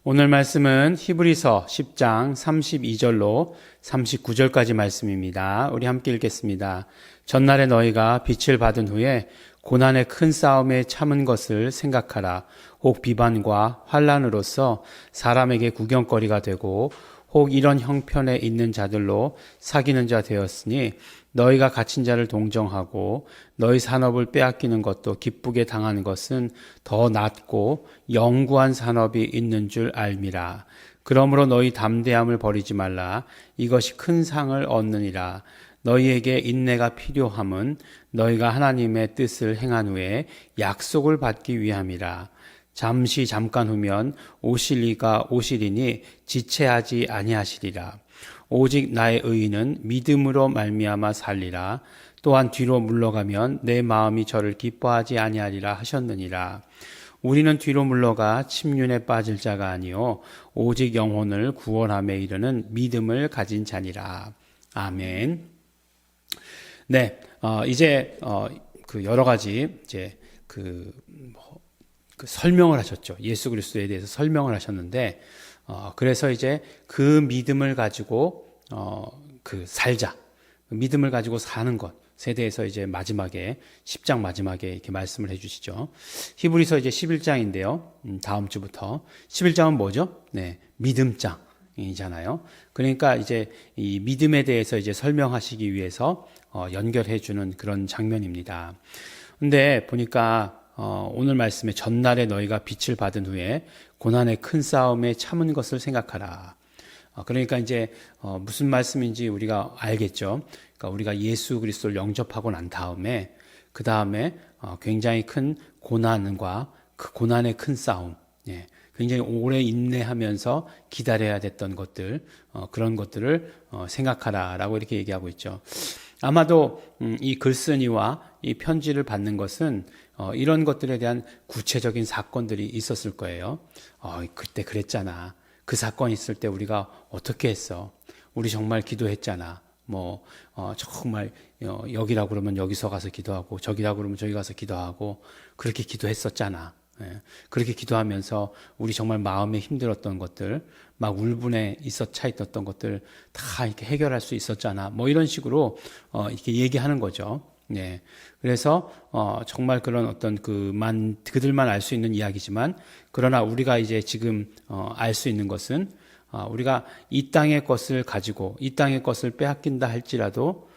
오늘 말씀은 히브리서 10장 32절로 39절까지 말씀입니다. 우리 함께 읽겠습니다. 전날에 너희가 빛을 받은 후에 고난의 큰 싸움에 참은 것을 생각하라. 혹 비반과 환난으로서 사람에게 구경거리가 되고 혹 이런 형편에 있는 자들로 사귀는 자 되었으니 너희가 갇힌 자를 동정하고 너희 산업을 빼앗기는 것도 기쁘게 당하는 것은 더 낫고 영구한 산업이 있는 줄 알미라. 그러므로 너희 담대함을 버리지 말라. 이것이 큰 상을 얻느니라. 너희에게 인내가 필요함은 너희가 하나님의 뜻을 행한 후에 약속을 받기 위함이라. 잠깐 후면 오실 이가 오시리니 지체하지 아니하시리라. 오직 나의 의인은 믿음으로 말미암아 살리라. 또한 뒤로 물러가면 내 마음이 저를 기뻐하지 아니하리라 하셨느니라. 우리는 뒤로 물러가 침륜에 빠질 자가 아니요 오직 영혼을 구원함에 이르는 믿음을 가진 자니라. 아멘. 네, 이제 여러 가지 그 설명을 하셨죠. 예수 그리스도에 대해서 설명을 하셨는데, 그래서 이제 그 믿음을 가지고 살자, 믿음을 가지고 사는 것에 대해서 이제 마지막에 10장 마지막에 이렇게 말씀을 해주시죠. 히브리서 이제 11장인데요. 다음 주부터 11장은 뭐죠? 네, 믿음장이잖아요. 그러니까 이제 이 믿음에 대해서 이제 설명하시기 위해서 연결해 주는 그런 장면입니다. 근데 보니까 오늘 말씀에 전날에 너희가 빛을 받은 후에 고난의 큰 싸움에 참은 것을 생각하라. 그러니까 이제 무슨 말씀인지 우리가 알겠죠. 그러니까 우리가 예수 그리스도를 영접하고 난 다음에 그 다음에 굉장히 큰 고난과 그 고난의 큰 싸움, 예, 굉장히 오래 인내하면서 기다려야 됐던 것들, 그런 것들을 생각하라라고 이렇게 얘기하고 있죠. 아마도 이 글쓴이와 이 편지를 받는 것은 이런 것들에 대한 구체적인 사건들이 있었을 거예요. 그때 그랬잖아. 그 사건 있을 때 우리가 어떻게 했어? 우리 정말 기도했잖아. 정말 여기라고 그러면 여기서 가서 기도하고 저기라고 그러면 저기 가서 기도하고 그렇게 기도했었잖아. 예. 그렇게 기도하면서 우리 정말 마음에 힘들었던 것들, 막 울분에 차 있었던 것들 다 이렇게 해결할 수 있었잖아. 이런 식으로 이렇게 얘기하는 거죠. 네. 그래서 정말 그런 어떤 그들만 알 수 있는 이야기지만, 그러나 우리가 이제 지금 알 수 있는 것은 우리가 이 땅의 것을 가지고 이 땅의 것을 빼앗긴다 할지라도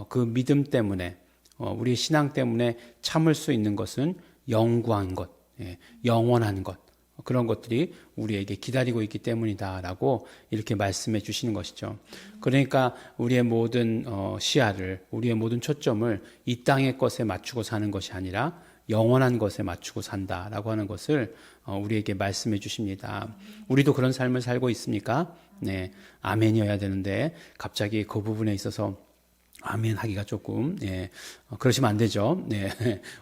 그 믿음 때문에 우리 신앙 때문에 참을 수 있는 것은 영구한 것, 예, 영원한 것, 그런 것들이 우리에게 기다리고 있기 때문이다라고 이렇게 말씀해 주시는 것이죠. 그러니까 우리의 모든 시야를, 우리의 모든 초점을 이 땅의 것에 맞추고 사는 것이 아니라 영원한 것에 맞추고 산다라고 하는 것을 우리에게 말씀해 주십니다. 우리도 그런 삶을 살고 있습니까? 네, 아멘이어야 되는데 갑자기 그 부분에 있어서 아멘 하기가 조금, 예, 그러시면 안 되죠. 네,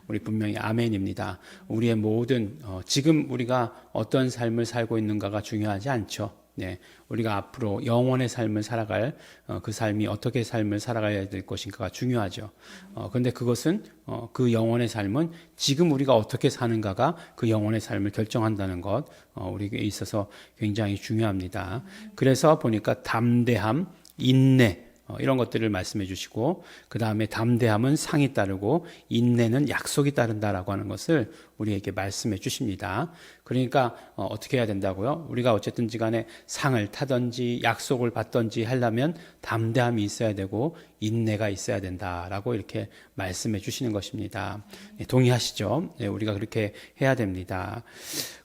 우리 분명히 아멘입니다. 우리의 모든, 지금 우리가 어떤 삶을 살고 있는가가 중요하지 않죠. 네, 우리가 앞으로 영원의 삶을 살아갈, 그 삶이 어떻게 삶을 살아가야 될 것인가가 중요하죠. 그런데 그것은, 그 영원의 삶은 지금 우리가 어떻게 사는가가 그 영원의 삶을 결정한다는 것, 우리에게 있어서 굉장히 중요합니다. 그래서 보니까 담대함, 인내, 이런 것들을 말씀해 주시고, 그 다음에 담대함은 상이 따르고 인내는 약속이 따른다라고 하는 것을 우리에게 말씀해 주십니다. 그러니까 어떻게 해야 된다고요? 우리가 어쨌든지 간에 상을 타든지 약속을 받든지 하려면 담대함이 있어야 되고 인내가 있어야 된다라고 이렇게 말씀해 주시는 것입니다. 네, 동의하시죠? 네, 우리가 그렇게 해야 됩니다.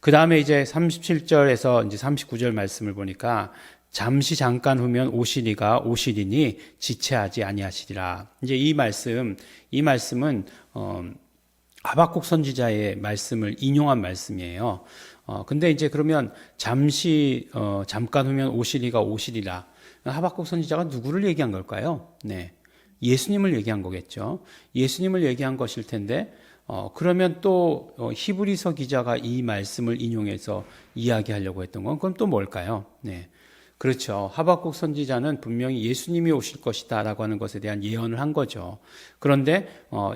그 다음에 이제 37절에서 이제 39절 말씀을 보니까 잠깐 후면 오시리니 지체하지 아니하시리라. 이제 이 말씀은 하박국 선지자의 말씀을 인용한 말씀이에요. 근데 이제 그러면 잠깐 후면 오시리라. 하박국 선지자가 누구를 얘기한 걸까요? 네, 예수님을 얘기한 거겠죠. 예수님을 얘기한 것일 텐데, 그러면 또 히브리서 기자가 이 말씀을 인용해서 이야기하려고 했던 건 그럼 또 뭘까요? 네. 그렇죠. 하박국 선지자는 분명히 예수님이 오실 것이다 라고 하는 것에 대한 예언을 한 거죠. 그런데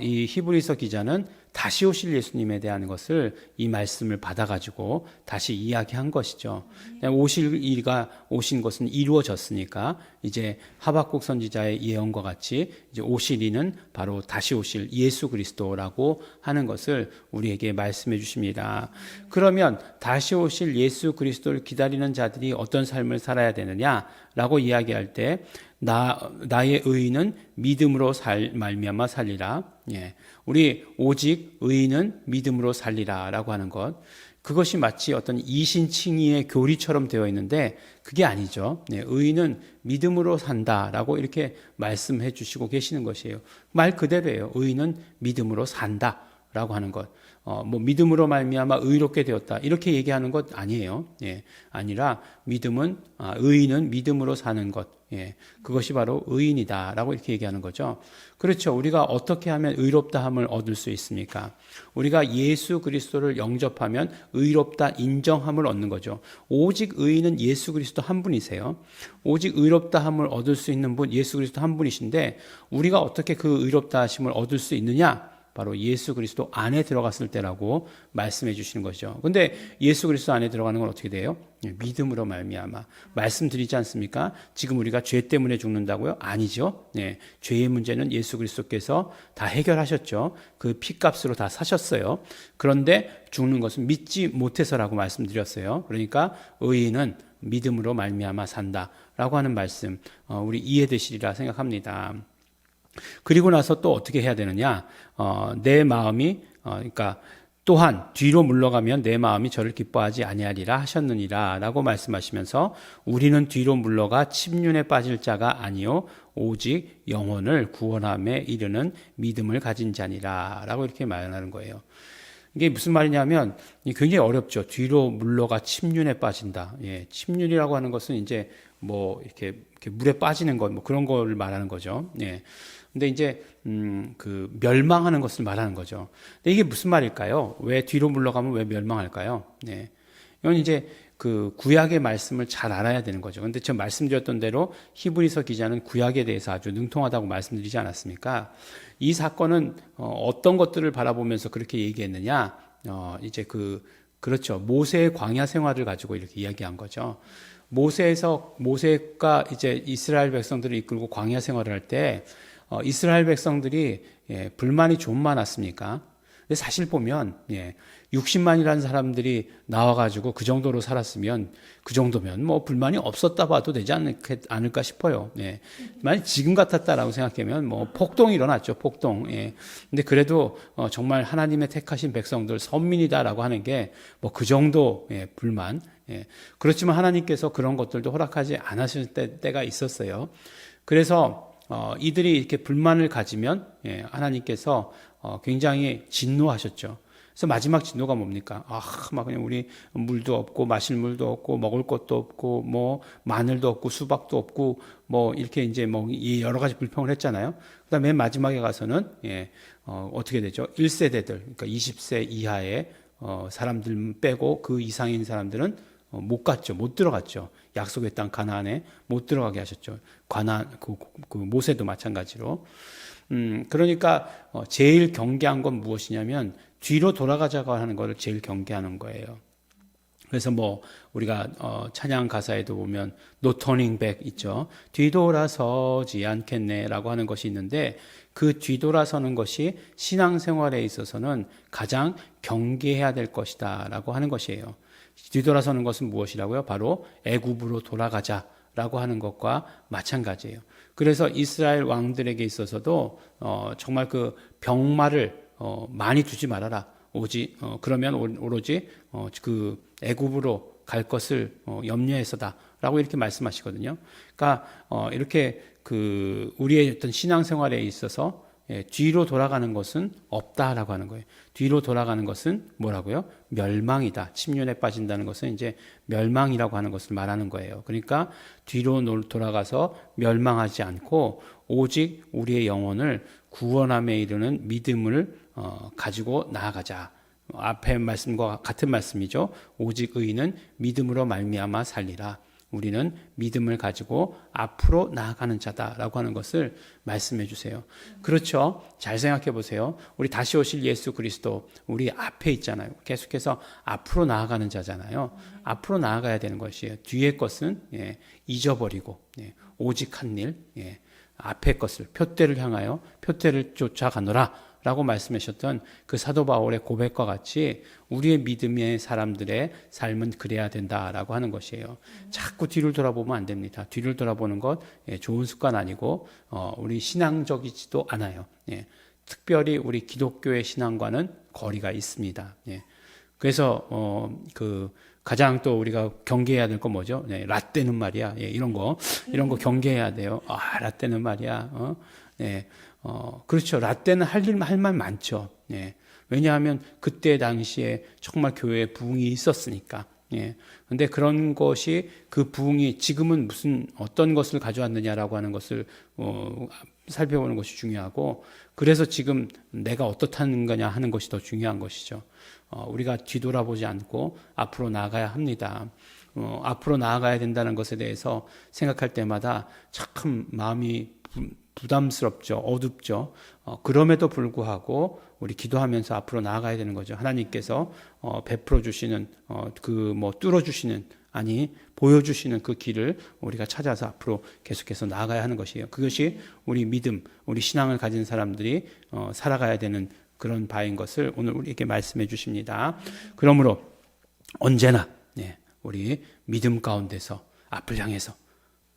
이 히브리서 기자는 다시 오실 예수님에 대한 것을 이 말씀을 받아가지고 다시 이야기한 것이죠. 오실 이가 오신 것은 이루어졌으니까 이제 하박국 선지자의 예언과 같이 이제 오실 이는 바로 다시 오실 예수 그리스도라고 하는 것을 우리에게 말씀해 주십니다. 그러면 다시 오실 예수 그리스도를 기다리는 자들이 어떤 삶을 살아야 되느냐라고 이야기할 때 나의 의인은 믿음으로 말미암아 살리라. 예. 우리 오직 의인은 믿음으로 살리라라고 하는 것. 그것이 마치 어떤 이신칭의의 교리처럼 되어 있는데 그게 아니죠. 네, 의인은 믿음으로 산다라고 이렇게 말씀해 주시고 계시는 것이에요. 말 그대로예요. 의인은 믿음으로 산다라고 하는 것. 뭐 믿음으로 말미암아 의롭게 되었다 이렇게 얘기하는 것 아니에요. 예, 아니라 의인은 믿음으로 사는 것. 예, 그것이 바로 의인이다라고 이렇게 얘기하는 거죠. 그렇죠. 우리가 어떻게 하면 의롭다함을 얻을 수 있습니까? 우리가 예수 그리스도를 영접하면 의롭다 인정함을 얻는 거죠. 오직 의인은 예수 그리스도 한 분이세요. 오직 의롭다함을 얻을 수 있는 분 예수 그리스도 한 분이신데 우리가 어떻게 그 의롭다하심을 얻을 수 있느냐? 바로 예수 그리스도 안에 들어갔을 때라고 말씀해 주시는 것이죠. 근데 예수 그리스도 안에 들어가는 건 어떻게 돼요? 믿음으로 말미암아. 말씀드리지 않습니까? 지금 우리가 죄 때문에 죽는다고요? 아니죠. 네, 죄의 문제는 예수 그리스도께서 다 해결하셨죠. 그 피값으로 다 사셨어요. 그런데 죽는 것은 믿지 못해서라고 말씀드렸어요. 그러니까 의인은 믿음으로 말미암아 산다라고 하는 말씀 우리 이해되시리라 생각합니다. 그리고 나서 또 어떻게 해야 되느냐? 내 마음이 그러니까 또한 뒤로 물러가면 내 마음이 저를 기뻐하지 아니하리라 하셨느니라라고 말씀하시면서 우리는 뒤로 물러가 침륜에 빠질 자가 아니요 오직 영혼을 구원함에 이르는 믿음을 가진 자니라라고 이렇게 말하는 거예요. 이게 무슨 말이냐면 굉장히 어렵죠. 뒤로 물러가 침륜에 빠진다. 예, 침륜이라고 하는 것은 이제 뭐 이렇게 물에 빠지는 것, 뭐 그런 걸 말하는 거죠. 예. 근데 이제 그 멸망하는 것을 말하는 거죠. 근데 이게 무슨 말일까요? 왜 뒤로 물러가면 왜 멸망할까요? 네. 이건 이제 그 구약의 말씀을 잘 알아야 되는 거죠. 근데 제가 말씀드렸던 대로 히브리서 기자는 구약에 대해서 아주 능통하다고 말씀드리지 않았습니까? 이 사건은 어떤 것들을 바라보면서 그렇게 얘기했느냐? 이제 그렇죠. 모세의 광야 생활을 가지고 이렇게 이야기한 거죠. 모세가 이제 이스라엘 백성들을 이끌고 광야 생활을 할 때 이스라엘 백성들이 불만이 좀 많았습니까? 근데 사실 보면 60만이라는 사람들이 나와가지고 그 정도로 살았으면 그 정도면 뭐 불만이 없었다 봐도 되지 않을까 싶어요. 만약 지금 같았다라고 생각하면 뭐 폭동이 일어났죠. 폭동. 근데 그래도 정말 하나님의 택하신 백성들 선민이다라고 하는 게 뭐 그 정도 불만. 그렇지만 하나님께서 그런 것들도 허락하지 않으실 때가 있었어요. 그래서 이들이 이렇게 불만을 가지면 하나님께서 굉장히 진노하셨죠. 그래서 마지막 진노가 뭡니까? 막 그냥 우리 물도 없고 마실 물도 없고 먹을 것도 없고 뭐 마늘도 없고 수박도 없고 뭐 이렇게 이제 뭐 여러 가지 불평을 했잖아요. 그다음에 맨 마지막에 가서는 어떻게 되죠? 1세대들 그러니까 20세 이하의 사람들 빼고 그 이상인 사람들은 못 갔죠. 못 들어갔죠. 약속의 땅 가나안에 못 들어가게 하셨죠. 그 모세도 마찬가지로. 그러니까 제일 경계한 건 무엇이냐면 뒤로 돌아가자고 하는 것을 제일 경계하는 거예요. 그래서 뭐 우리가 찬양 가사에도 보면 No turning back 있죠. 뒤돌아서지 않겠네라고 하는 것이 있는데 그 뒤돌아서는 것이 신앙생활에 있어서는 가장 경계해야 될 것이다라고 하는 것이에요. 뒤돌아서는 것은 무엇이라고요? 바로 애굽으로 돌아가자라고 하는 것과 마찬가지예요. 그래서 이스라엘 왕들에게 있어서도 정말 그 병마를 많이 두지 말아라. 그러면 오로지 그 애굽으로 갈 것을 염려해서다라고 이렇게 말씀하시거든요. 그러니까 이렇게 그 우리의 어떤 신앙생활에 있어서 뒤로 돌아가는 것은 없다라고 하는 거예요. 뒤로 돌아가는 것은 뭐라고요? 멸망이다. 침륜에 빠진다는 것은 이제 멸망이라고 하는 것을 말하는 거예요. 그러니까 뒤로 돌아가서 멸망하지 않고 오직 우리의 영혼을 구원함에 이르는 믿음을 가지고 나아가자. 앞의 말씀과 같은 말씀이죠. 오직 의인은 믿음으로 말미암아 살리라. 우리는 믿음을 가지고 앞으로 나아가는 자다라고 하는 것을 말씀해 주세요. 그렇죠? 잘 생각해 보세요. 우리 다시 오실 예수 그리스도 우리 앞에 있잖아요. 계속해서 앞으로 나아가는 자잖아요. 앞으로 나아가야 되는 것이에요. 뒤의 것은 잊어버리고 오직 한 일, 앞의 것을 표대를 향하여 표대를 쫓아가노라 라고 말씀하셨던 그 사도 바울의 고백과 같이 우리의 믿음의 사람들의 삶은 그래야 된다라고 하는 것이에요. 자꾸 뒤를 돌아보면 안 됩니다. 뒤를 돌아보는 것 좋은 습관 아니고 우리 신앙적이지도 않아요. 특별히 우리 기독교의 신앙과는 거리가 있습니다. 그래서 가장 또 우리가 경계해야 될 건 뭐죠? 라떼는 말이야. 이런 거 경계해야 돼요. 라떼는 말이야. 그렇죠. 라떼는 할 말 많죠. 왜냐하면 그때 당시에 정말 교회에 부흥이 있었으니까. 근데 그런 것이 그 부흥이 지금은 어떤 것을 가져왔느냐라고 하는 것을 살펴보는 것이 중요하고, 그래서 지금 내가 어떻다는 거냐 하는 것이 더 중요한 것이죠. 우리가 뒤돌아보지 않고 앞으로 나아가야 합니다. 앞으로 나아가야 된다는 것에 대해서 생각할 때마다 참 마음이 부담스럽죠. 어둡죠. 그럼에도 불구하고 우리 기도하면서 앞으로 나아가야 되는 거죠. 하나님께서 베풀어 주시는 뚫어주시는 보여주시는 그 길을 우리가 찾아서 앞으로 계속해서 나아가야 하는 것이에요. 그것이 우리 믿음, 우리 신앙을 가진 사람들이 살아가야 되는 그런 바인 것을 오늘 우리에게 말씀해 주십니다. 그러므로 언제나 우리 믿음 가운데서 앞을 향해서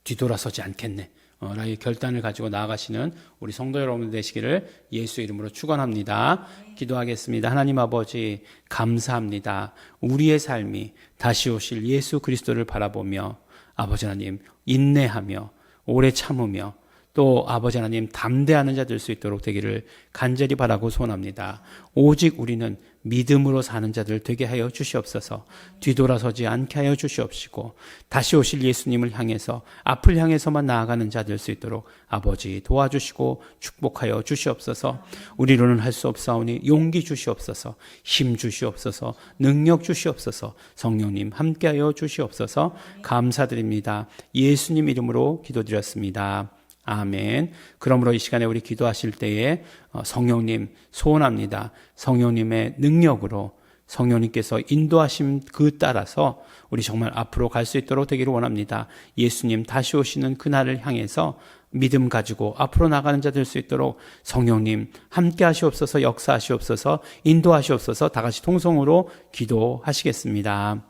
뒤돌아서지 않겠네 라의 결단을 가지고 나아가시는 우리 성도 여러분 되시기를 예수 이름으로 축원합니다. 기도하겠습니다. 하나님 아버지 감사합니다. 우리의 삶이 다시 오실 예수 그리스도를 바라보며 아버지 하나님 인내하며 오래 참으며 또 아버지 하나님 담대하는 자 될 수 있도록 되기를 간절히 바라고 소원합니다. 오직 우리는 믿음으로 사는 자들 되게 하여 주시옵소서. 뒤돌아서지 않게 하여 주시옵시고 다시 오실 예수님을 향해서 앞을 향해서만 나아가는 자 될 수 있도록 아버지 도와주시고 축복하여 주시옵소서. 우리로는 할 수 없사오니 용기 주시옵소서. 힘 주시옵소서. 능력 주시옵소서. 성령님 함께하여 주시옵소서. 감사드립니다. 예수님 이름으로 기도드렸습니다. 아멘. 그러므로 이 시간에 우리 기도하실 때에 성령님 소원합니다. 성령님의 능력으로 성령님께서 인도하심 그 따라서 우리 정말 앞으로 갈 수 있도록 되기를 원합니다. 예수님 다시 오시는 그날을 향해서 믿음 가지고 앞으로 나가는 자 될 수 있도록 성령님 함께 하시옵소서. 역사하시옵소서. 인도하시옵소서. 다 같이 통성으로 기도하시겠습니다.